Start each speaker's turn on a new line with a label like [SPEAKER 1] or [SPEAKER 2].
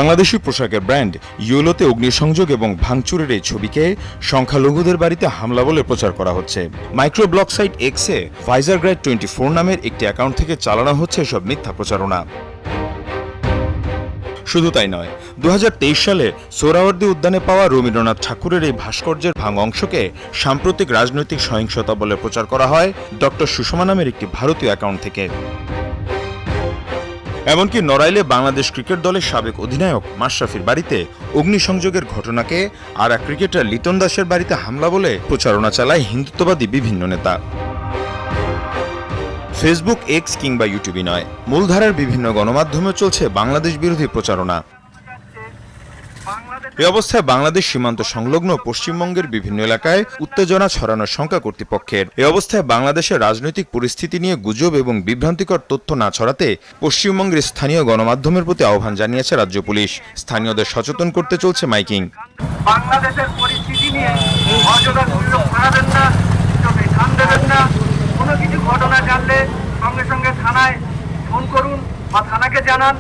[SPEAKER 1] বাংলাদেশি পোশাকের ব্র্যান্ড ইয়েলোতে অগ্নিসংযোগ এবং ভাঙচুরের এই ছবিকে সংখ্যালঘুদের বাড়িতে হামলা বলে প্রচার করা হচ্ছে। মাইক্রোব্লগ সাইট এক্সে ফাইজার গ্রাইড 24 নামের একটি অ্যাকাউন্ট থেকে চালানো হচ্ছে এসব মিথ্যা প্রচারণা। শুধু তাই নয়, 2023 সালে সোহরাওয়ার্দী উদ্যানে পাওয়া রবীন্দ্রনাথ ঠাকুরের এই ভাস্কর্যের ভাঙা অংশকে সাম্প্রতিক রাজনৈতিক সহিংসতা বলে প্রচার করা হয় ডক্টর সুষমা নামের একটি ভারতীয় অ্যাকাউন্ট থেকে। এমনকি নড়াইলে বাংলাদেশ ক্রিকেট দলের সাবেক অধিনায়ক মাশরাফির বাড়িতে অগ্নিসংযোগের ঘটনাকে আর এক ক্রিকেটার লিটন দাসের বাড়িতে হামলা বলে প্রচারণা চালায় হিন্দুত্ববাদী বিভিন্ন নেতা। ফেসবুক, এক্স কিংবা ইউটিউবই নয়, মূলধারার বিভিন্ন গণমাধ্যমে চলছে বাংলাদেশ বিরোধী প্রচারণা। এ অবস্থায় বাংলাদেশ সীমান্ত সংলগ্ন পশ্চিমবঙ্গের বিভিন্ন এলাকায় উত্তেজনা ছড়ানোর শঙ্কা কর্তৃপক্ষের। এ অবস্থায় বাংলাদেশের রাজনৈতিক পরিস্থিতি নিয়ে গুজব এবং বিভ্রান্তিকর তথ্য না ছড়াতে পশ্চিমবঙ্গের স্থানীয় গণমাধ্যমের প্রতি আহ্বান জানিয়েছে রাজ্য পুলিশ। স্থানীয়দের সচেতন করতে চলছে মাইকিং।
[SPEAKER 2] বাংলাদেশের পরিস্থিতি নিয়ে অযথা গুজব ছড়াবেন না, গুজবে কান দেবেন না। কোনো কিছু ঘটনা জানলে সঙ্গে সঙ্গে থানায় ফোন করুন বা থানাকে জানান।